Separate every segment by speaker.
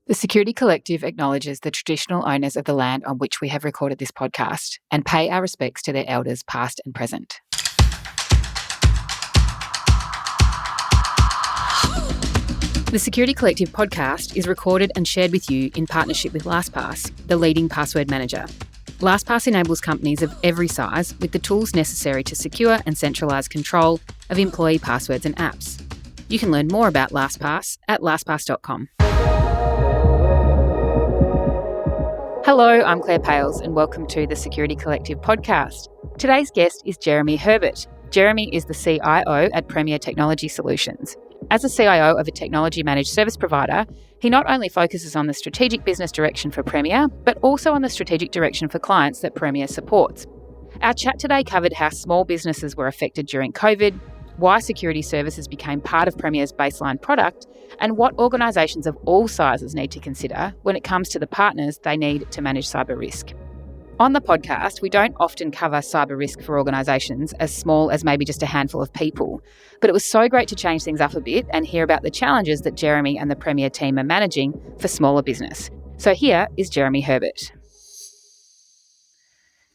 Speaker 1: The Security Collective acknowledges the traditional owners of the land on which we have recorded this podcast and pay our respects to their elders past and present. The Security Collective podcast is recorded and shared with you in partnership with LastPass, the leading password manager. LastPass enables companies of every size with the tools necessary to secure and centralise control of employee passwords and apps. You can learn more about LastPass at lastpass.com. Hello, I'm Claire Pales and welcome to the Security Collective podcast. Today's guest is Jeremy Herbert. Jeremy is the CIO at Premier Technology Solutions. As a CIO of a technology managed service provider, he not only focuses on the strategic business direction for Premier, but also on the strategic direction for clients that Premier supports. Our chat today covered how small businesses were affected during COVID, why security services became part of Premier's baseline product, and what organisations of all sizes need to consider when it comes to the partners they need to manage cyber risk. On the podcast, we don't often cover cyber risk for organisations as small as maybe just a handful of people, but it was so great to change things up a bit and hear about the challenges that Jeremy and the Premier team are managing for smaller business. So here is Jeremy Herbert.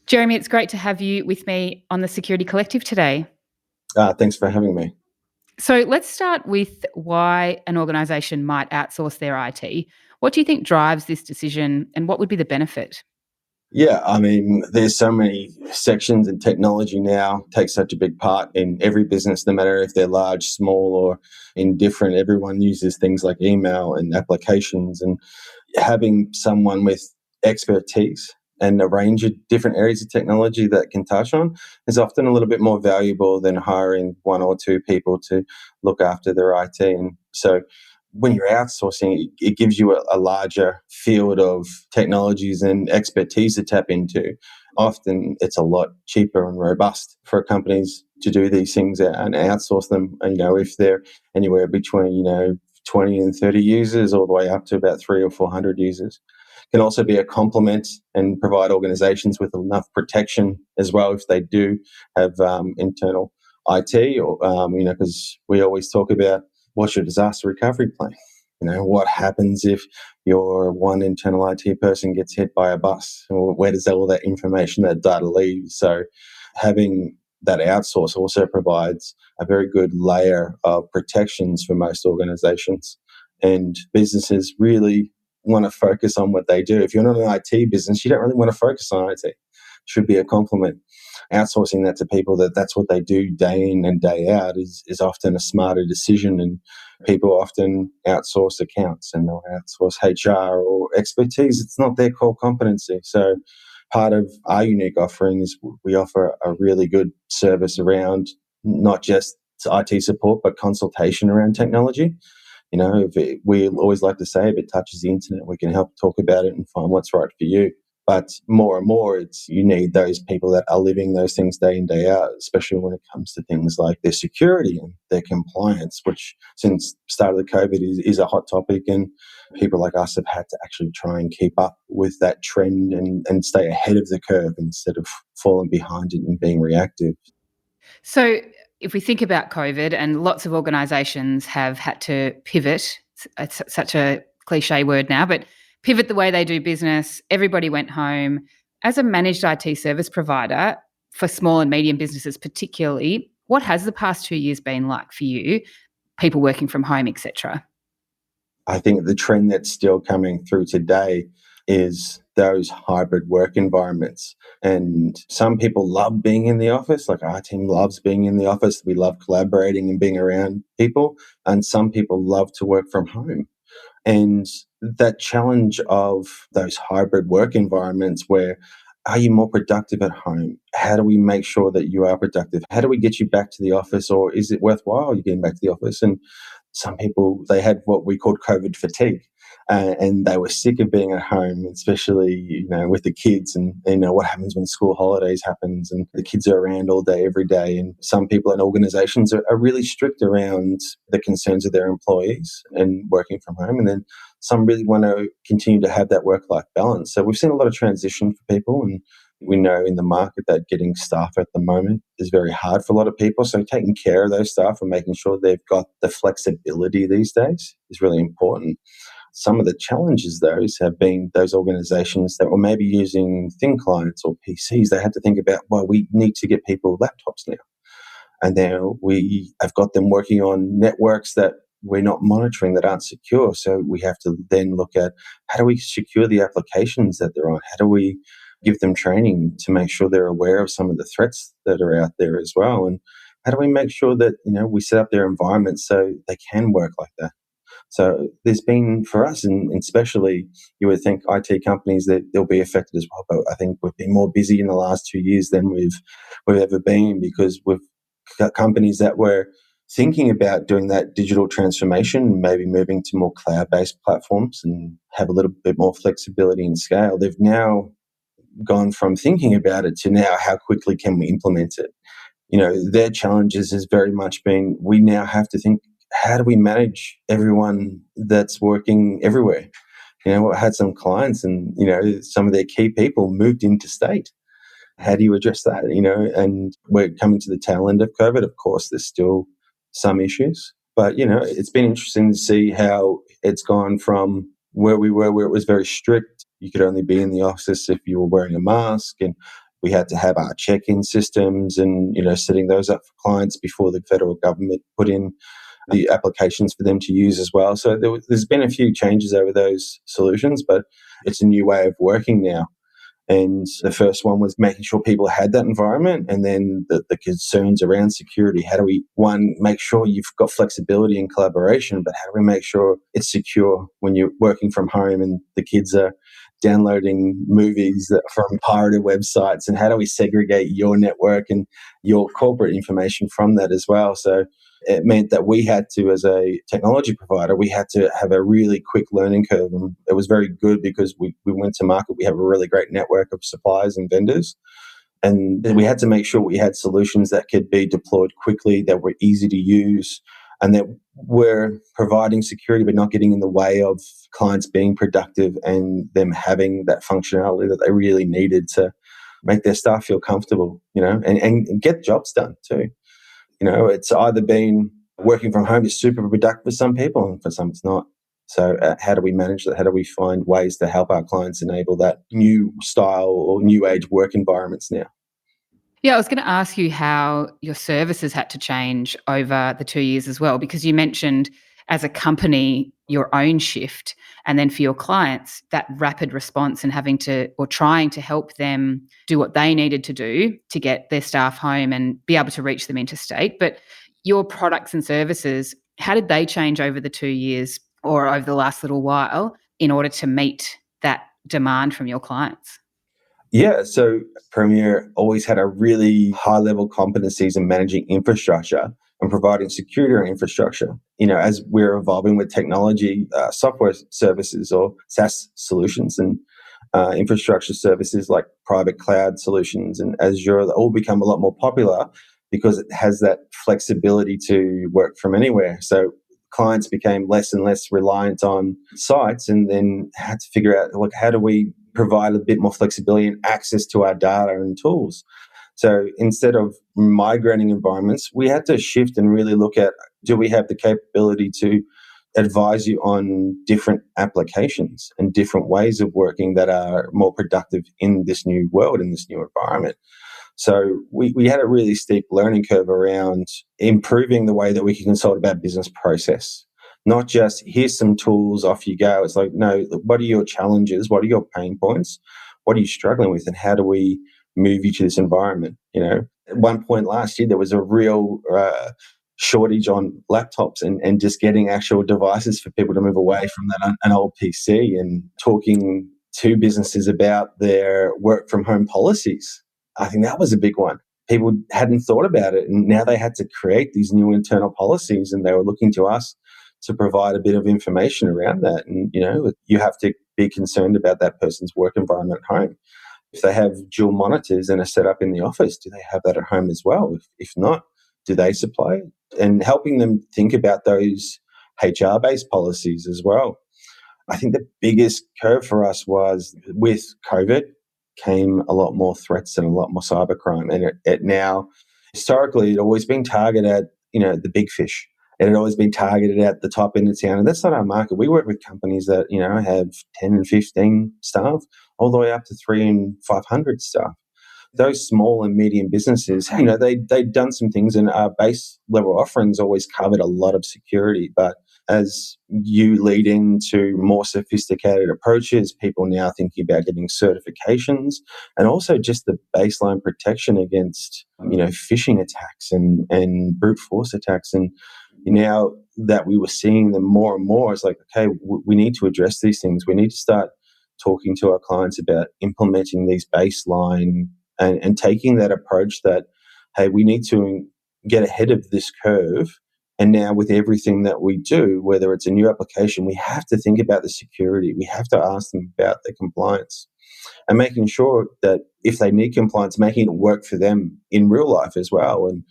Speaker 1: Jeremy, it's great to have you with me on the Security Collective today.
Speaker 2: Thanks for having me.
Speaker 1: So let's start with why an organisation might outsource their IT. What do you think drives this decision and what would be the benefit?
Speaker 2: Yeah, I mean, there's so many sections and technology now takes such a big part in every business, no matter if they're large, small, or indifferent. Everyone uses things like email and applications, and having someone with expertise and a range of different areas of technology that can touch on is often a little bit more valuable than hiring one or two people to look after their IT. And so when you're outsourcing, it gives you a larger field of technologies and expertise to tap into. Often it's a lot cheaper and robust for companies to do these things and outsource them. And, if they're anywhere between, 20 and 30 users all the way up to about 300 or 400 users. Can also be a complement and provide organizations with enough protection as well if they do have internal IT or, because we always talk about what's your disaster recovery plan? What happens if your one internal IT person gets hit by a bus? Or where does all that information, that data leave? So having that outsource also provides a very good layer of protections for most organizations. And businesses really want to focus on what they do. If you're not an IT business, you don't really want to focus on IT. It should be a complement. Outsourcing that to people that's what they do day in and day out is often a smarter decision, and people often outsource accounts and they'll outsource HR or expertise. It's not their core competency. So part of our unique offering is we offer a really good service around not just IT support, but consultation around technology. We always like to say if it touches the internet, we can help talk about it and find what's right for you. But more and more, you need those people that are living those things day in, day out, especially when it comes to things like their security and their compliance, which since the start of the COVID is a hot topic, and people like us have had to actually try and keep up with that trend and stay ahead of the curve instead of falling behind it and being reactive.
Speaker 1: So if we think about COVID, and lots of organisations have had to pivot, it's such a cliche word now, but pivot the way they do business, everybody went home. As a managed IT service provider for small and medium businesses particularly, what has the past 2 years been like for you, people working from home, etc.?
Speaker 2: I think the trend that's still coming through today is those hybrid work environments. And some people love being in the office, like our team loves being in the office. We love collaborating and being around people. And some people love to work from home. And that challenge of those hybrid work environments where are you more productive at home? How do we make sure that you are productive? How do we get you back to the office, or is it worthwhile you getting back to the office? And some people, they had what we called COVID fatigue. And they were sick of being at home, especially, with the kids and, what happens when school holidays happens and the kids are around all day, every day. And some people and organizations are really strict around the concerns of their employees and working from home. And then some really want to continue to have that work-life balance. So we've seen a lot of transition for people, and we know in the market that getting staff at the moment is very hard for a lot of people. So taking care of those staff and making sure they've got the flexibility these days is really important. Some of the challenges, those have been those organizations that were maybe using thin clients or PCs. They had to think about, well, we need to get people laptops now. And then we have got them working on networks that we're not monitoring, that aren't secure. So we have to then look at, how do we secure the applications that they're on? How do we give them training to make sure they're aware of some of the threats that are out there as well? And how do we make sure that, we set up their environments so they can work like that? So there's been, for us, and especially you would think IT companies, that they'll be affected as well. But I think we've been more busy in the last 2 years than we've ever been, because we've got companies that were thinking about doing that digital transformation, maybe moving to more cloud-based platforms and have a little bit more flexibility and scale. They've now gone from thinking about it to now, how quickly can we implement it? Their challenges has very much been, we now have to think, how do we manage everyone that's working everywhere? I had some clients and, some of their key people moved interstate. How do you address that? And we're coming to the tail end of COVID. Of course, there's still some issues, but, it's been interesting to see how it's gone from where we were, where it was very strict. You could only be in the office if you were wearing a mask, and we had to have our check-in systems and, setting those up for clients before the federal government put in the applications for them to use as well. So there's been a few changes over those solutions, but it's a new way of working now. And the first one was making sure people had that environment, and then the concerns around security. How do we, one, make sure you've got flexibility and collaboration, but how do we make sure it's secure when you're working from home and the kids are downloading movies from pirated websites, and how do we segregate your network and your corporate information from that as well? So it meant that we had to, as a technology provider, we had to have a really quick learning curve. And it was very good because we went to market. We have a really great network of suppliers and vendors. And we had to make sure we had solutions that could be deployed quickly, that were easy to use, and that were providing security but not getting in the way of clients being productive and them having that functionality that they really needed to make their staff feel comfortable, and get jobs done too. It's either been working from home is super productive for some people, and for some it's not. So how do we manage that? How do we find ways to help our clients enable that new style or new age work environments now?
Speaker 1: Yeah, I was going to ask you how your services had to change over the 2 years as well, because you mentioned as a company your own shift, and then for your clients that rapid response and having to, or trying to help them do what they needed to do to get their staff home and be able to reach them interstate. But your products and services, how did they change over the 2 years or over the last little while in order to meet that demand from your clients?
Speaker 2: Yeah, so Premier always had a really high level competencies in managing infrastructure and providing security on infrastructure. As we're evolving with technology, software services or SaaS solutions and infrastructure services like private cloud solutions and Azure, all become a lot more popular because it has that flexibility to work from anywhere. So clients became less and less reliant on sites, and then had to figure out, look, how do we provide a bit more flexibility and access to our data and tools? So instead of migrating environments, we had to shift and really look at, do we have the capability to advise you on different applications and different ways of working that are more productive in this new world, in this new environment? So we had a really steep learning curve around improving the way that we can consult about business process. Not just, here's some tools, off you go. It's like, no, what are your challenges? What are your pain points? What are you struggling with? And how do we move you to this environment? At one point last year, there was a real shortage on laptops and just getting actual devices for people to move away from an old PC, and talking to businesses about their work from home policies. I think that was a big one. People hadn't thought about it, and now they had to create these new internal policies, and they were looking to us to provide a bit of information around that. And, you have to be concerned about that person's work environment at home. If they have dual monitors and are set up in the office, do they have that at home as well? If not, do they supply it? And helping them think about those HR-based policies as well. I think the biggest curve for us was, with COVID came a lot more threats and a lot more cybercrime. And it now, historically, it always been targeted at, the big fish. it had always been targeted at the top end of town. And that's not our market. We work with companies that, have 10 and 15 staff, all the way up to 300 and 500 staff. Those small and medium businesses, they'd done some things, and our base level offerings always covered a lot of security. But as you lead into more sophisticated approaches, people now thinking about getting certifications, and also just the baseline protection against, phishing attacks and brute force attacks. And now that we were seeing them more and more, it's like, okay, we need to address these things. We need to start talking to our clients about implementing these baseline and taking that approach that, hey, we need to get ahead of this curve. And now with everything that we do, whether it's a new application, we have to think about the security. We have to ask them about the compliance and making sure that if they need compliance, making it work for them in real life as well. And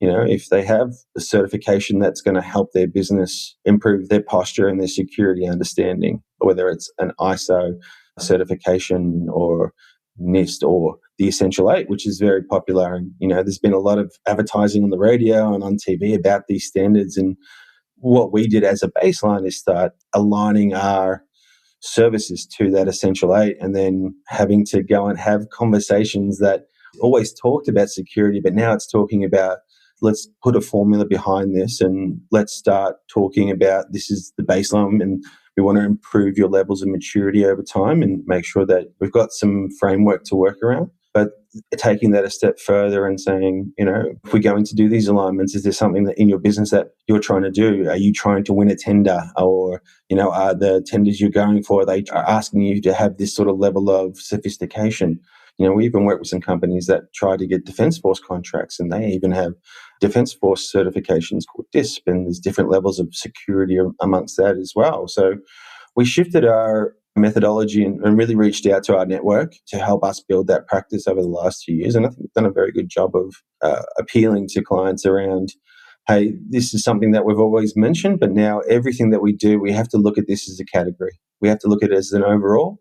Speaker 2: if they have a certification that's going to help their business improve their posture and their security understanding, whether it's an ISO certification or NIST or the Essential 8, which is very popular. And, there's been a lot of advertising on the radio and on TV about these standards. And what we did as a baseline is start aligning our services to that Essential 8, and then having to go and have conversations that always talked about security, but now it's talking about, let's put a formula behind this and let's start talking about, this is the baseline, and we want to improve your levels of maturity over time and make sure that we've got some framework to work around. But taking that a step further and saying, if we're going to do these alignments, is there something that in your business that you're trying to do? Are you trying to win a tender? Or, are the tenders you're going for, they are asking you to have this sort of level of sophistication? We even work with some companies that try to get Defence Force contracts, and they even have Defence Force certifications called DISP, and there's different levels of security amongst that as well. So we shifted our methodology and really reached out to our network to help us build that practice over the last 2 years. And I think we've done a very good job of appealing to clients around, hey, this is something that we've always mentioned, but now everything that we do, we have to look at this as a category. We have to look at it as an overall,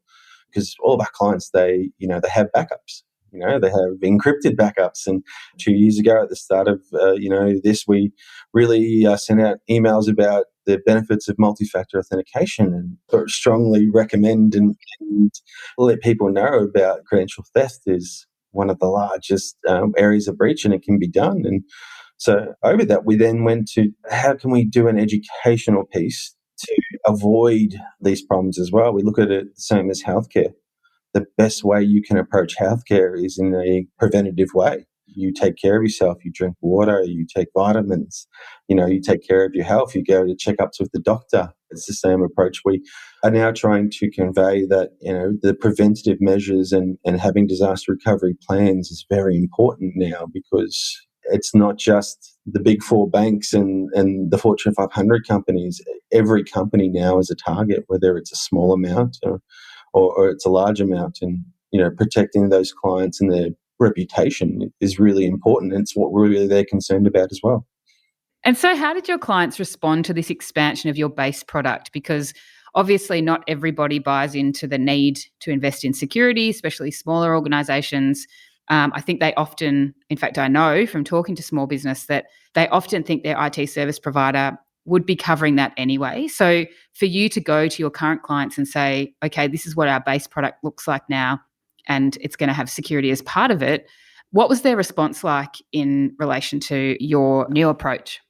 Speaker 2: because all of our clients, they have backups. They have encrypted backups. And 2 years ago, at the start of this, we really sent out emails about the benefits of multi-factor authentication, and strongly recommend and let people know about credential theft is one of the largest areas of breach, and it can be done. And so over that, we then went to, how can we do an educational piece to avoid these problems as well? We look at it the same as healthcare. The best way you can approach healthcare is in a preventative way. You take care of yourself, you drink water, you take vitamins, you take care of your health, you go to checkups with the doctor. It's the same approach. We are now trying to convey that, the preventative measures and having disaster recovery plans is very important now, because it's not just the big four banks and the Fortune 500 companies. Every company now is a target, whether it's a small amount or it's a large amount. And, protecting those clients and their reputation is really important. And it's what really they're concerned about as well.
Speaker 1: And so how did your clients respond to this expansion of your base product? Because obviously not everybody buys into the need to invest in security, especially smaller organizations. I think they often, in fact, I know from talking to small business that they often think their IT service provider would be covering that anyway. So for you to go to your current clients and say, okay, this is what our base product looks like now, and it's going to have security as part of it, what was their response like in relation to your new approach?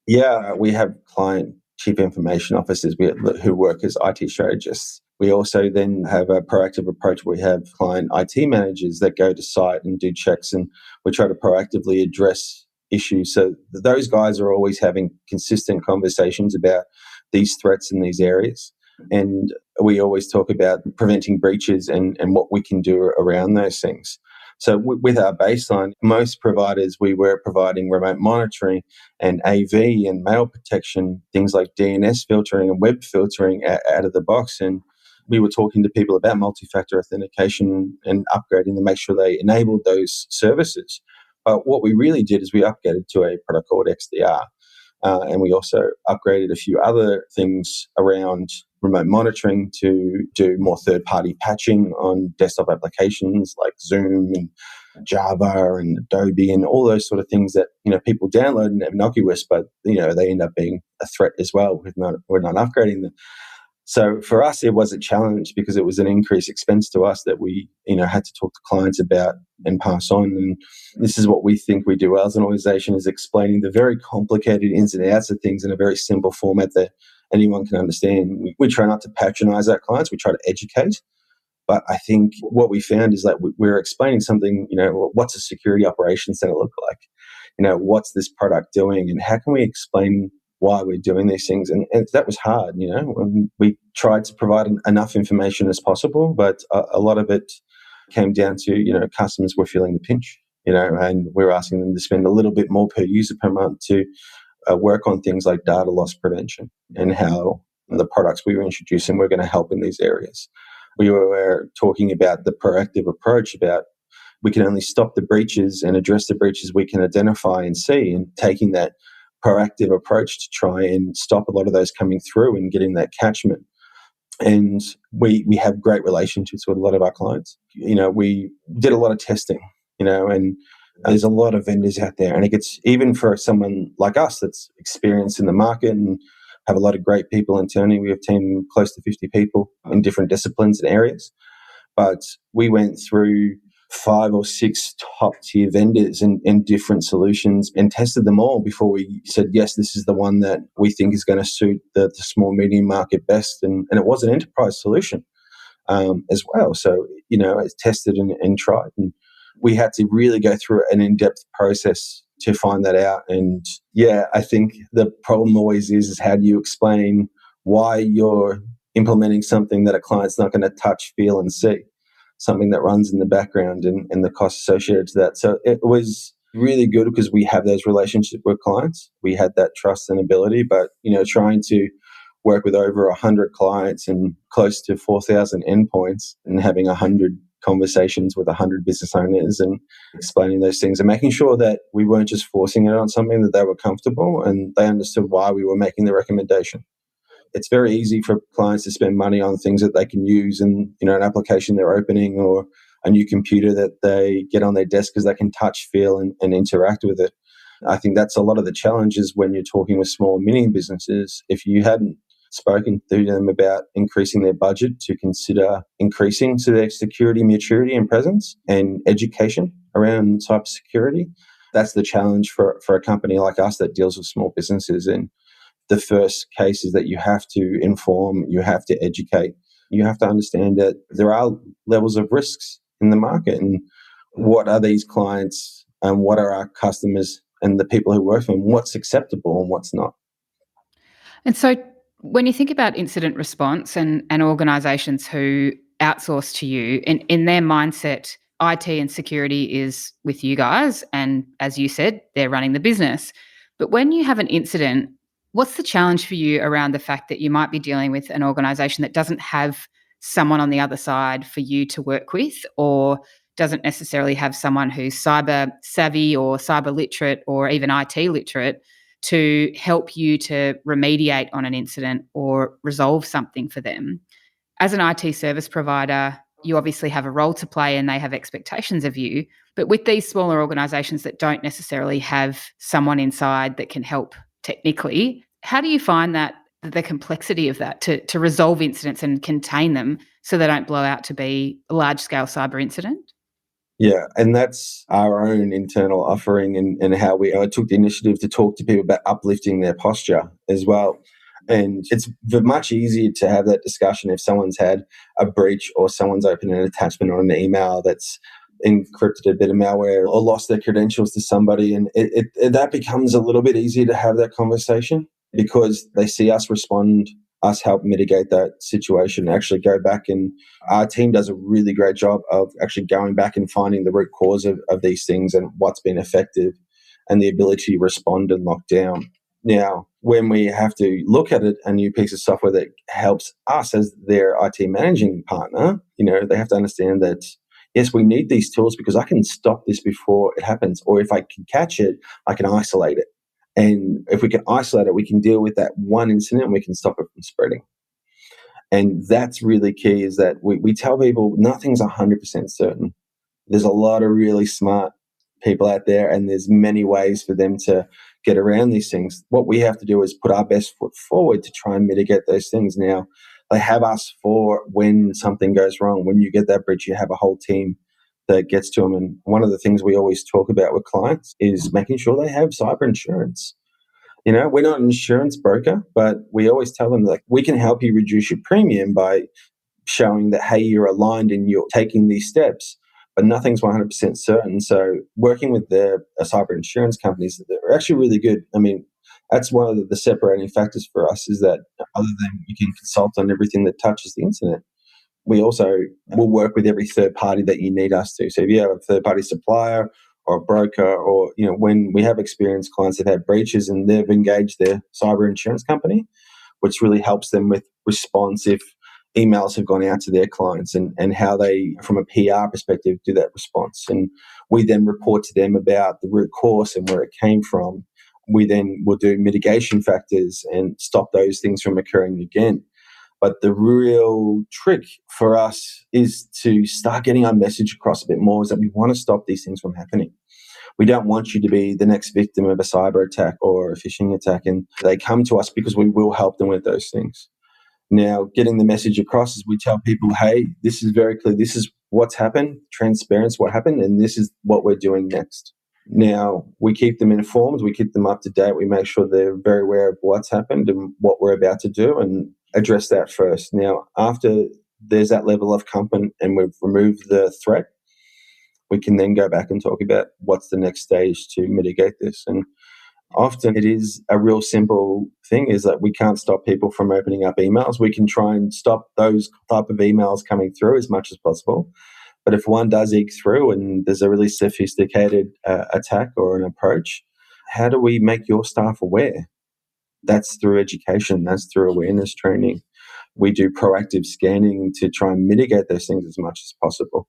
Speaker 2: Yeah, we have client chief information officers who work as IT strategists. We also then have a proactive approach. We have client IT managers that go to site and do checks, and we try to proactively address issues. So those guys are always having consistent conversations about these threats in these areas. And we always talk about preventing breaches and what we can do around those things. So with our baseline, most providers, we were providing remote monitoring and AV and mail protection, things like DNS filtering and web filtering out of the box. And we were talking to people about multi-factor authentication and upgrading to make sure they enabled those services. But what we really did is we upgraded to a product called XDR. And we also upgraded a few other things around remote monitoring to do more third-party patching on desktop applications like Zoom and Java and Adobe and all those sort of things that, people download and are innocuous, but, they end up being a threat as well. We're not upgrading them. So for us, it was a challenge because it was an increased expense to us that we, had to talk to clients about and pass on. And this is what we think we do well as an organization, is explaining the very complicated ins and outs of things in a very simple format that anyone can understand. We try not to patronize our clients. We try to educate. But I think what we found is that we're explaining something, what's a security operations center look like? What's this product doing? And how can we explain why we're doing these things? And that was hard, when we tried to provide enough information as possible, but a lot of it came down to, customers were feeling the pinch, and we're asking them to spend a little bit more per user per month to work on things like data loss prevention and how the products we were introducing were going to help in these areas. We were talking about the proactive approach, about we can only stop the breaches and address the breaches we can identify and see, and taking that proactive approach to try and stop a lot of those coming through and getting that catchment. And we have great relationships with a lot of our clients. We did a lot of testing, and there's a lot of vendors out there. And it gets, even for someone like us that's experienced in the market and have a lot of great people internally, we have a team close to 50 people in different disciplines and areas. But we went through 5 or 6 top-tier vendors and different solutions and tested them all before we said, yes, this is the one that we think is going to suit the small, medium market best. And it was an enterprise solution as well. So, it's tested and tried. And we had to really go through an in-depth process to find that out. And I think the problem always is how do you explain why you're implementing something that a client's not going to touch, feel, and see, something that runs in the background and the costs associated to that. So it was really good because we have those relationships with clients. We had that trust and ability, but, trying to work with over 100 clients and close to 4,000 endpoints and having 100 conversations with 100 business owners and explaining those things and making sure that we weren't just forcing it on something, that they were comfortable and they understood why we were making the recommendation. It's very easy for clients to spend money on things that they can use in, an application they're opening or a new computer that they get on their desk because they can touch, feel, and interact with it. I think that's a lot of the challenges when you're talking with small and medium businesses. If you hadn't spoken to them about increasing their budget to consider increasing to their security maturity and presence and education around cybersecurity, that's the challenge for a company like us that deals with small businesses. And the first case is that you have to inform, you have to educate, you have to understand that there are levels of risks in the market, and what are these clients and what are our customers and the people who work for them, what's acceptable and what's not.
Speaker 1: And so when you think about incident response and organisations who outsource to you, in their mindset, IT and security is with you guys, and as you said, they're running the business. But when you have an incident, what's the challenge for you around the fact that you might be dealing with an organisation that doesn't have someone on the other side for you to work with, or doesn't necessarily have someone who's cyber savvy or cyber literate or even IT literate to help you to remediate on an incident or resolve something for them? As an IT service provider, you obviously have a role to play and they have expectations of you. But with these smaller organisations that don't necessarily have someone inside that can help technically, how do you find that the complexity of that to resolve incidents and contain them so they don't blow out to be a large-scale cyber incident?
Speaker 2: Yeah, and that's our own internal offering and how we took the initiative to talk to people about uplifting their posture as well. And it's much easier to have that discussion if someone's had a breach or someone's opened an attachment on an email that's encrypted a bit of malware or lost their credentials to somebody. And that becomes a little bit easier to have that conversation because they see us respond, us help mitigate that situation, actually go back, and our team does a really great job of actually going back and finding the root cause of these things and what's been effective and the ability to respond and lock down. Now, when we have to look at a new piece of software that helps us as their IT managing partner, they have to understand that, yes, we need these tools because I can stop this before it happens, or if I can catch it, I can isolate it. And if we can isolate it, we can deal with that one incident and we can stop it from spreading. And that's really key, is that we tell people nothing's 100% certain. There's a lot of really smart people out there, and there's many ways for them to get around these things. What we have to do is put our best foot forward to try and mitigate those things. Now, they have us for when something goes wrong. When you get that breach, you have a whole team that gets to them. And one of the things we always talk about with clients is making sure they have cyber insurance. We're not an insurance broker, but we always tell them, like, we can help you reduce your premium by showing that, hey, you're aligned and you're taking these steps, but nothing's 100% certain. So working with the cyber insurance companies, they're actually really good. I mean, that's one of the separating factors for us, is that other than we can consult on everything that touches the internet, we also will work with every third party that you need us to. So if you have a third party supplier or a broker, or, when we have experienced clients that have breaches and they've engaged their cyber insurance company, which really helps them with response if emails have gone out to their clients, and how they, from a PR perspective, do that response. And we then report to them about the root cause and where it came from. We then will do mitigation factors and stop those things from occurring again. But the real trick for us is to start getting our message across a bit more, is that we want to stop these things from happening. We don't want you to be the next victim of a cyber attack or a phishing attack. And they come to us because we will help them with those things. Now, getting the message across is we tell people, hey, this is very clear. This is what's happened, transparency, what happened, and this is what we're doing next. Now, we keep them informed. We keep them up to date. We make sure they're very aware of what's happened and what we're about to do, and address that first. Now, after there's that level of comfort and we've removed the threat, we can then go back and talk about what's the next stage to mitigate this. And often it is a real simple thing, is that we can't stop people from opening up emails. We can try and stop those type of emails coming through as much as possible. But if one does eke through and there's a really sophisticated attack or an approach, how do we make your staff aware? That's through education. That's through awareness training. We do proactive scanning to try and mitigate those things as much as possible.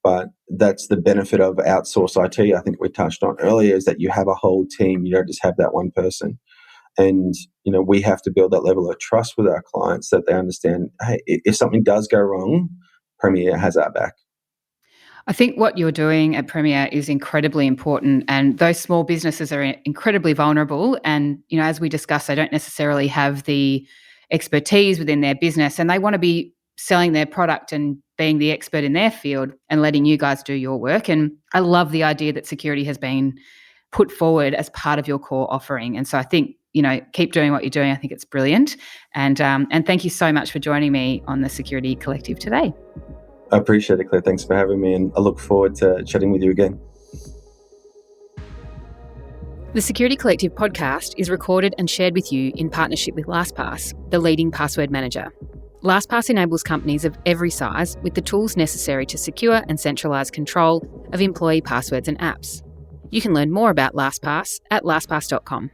Speaker 2: But that's the benefit of outsource IT, I think we touched on earlier, is that you have a whole team. You don't just have that one person. And, we have to build that level of trust with our clients, that they understand, hey, if something does go wrong, Premier has our back.
Speaker 1: I think what you're doing at Premier is incredibly important, and those small businesses are incredibly vulnerable. And, as we discussed, they don't necessarily have the expertise within their business, and they want to be selling their product and being the expert in their field and letting you guys do your work. And I love the idea that security has been put forward as part of your core offering. And so I think, keep doing what you're doing. I think it's brilliant. And thank you so much for joining me on the Security Collective today.
Speaker 2: I appreciate it, Claire. Thanks for having me, and I look forward to chatting with you again.
Speaker 1: The Security Collective podcast is recorded and shared with you in partnership with LastPass, the leading password manager. LastPass enables companies of every size with the tools necessary to secure and centralise control of employee passwords and apps. You can learn more about LastPass at lastpass.com.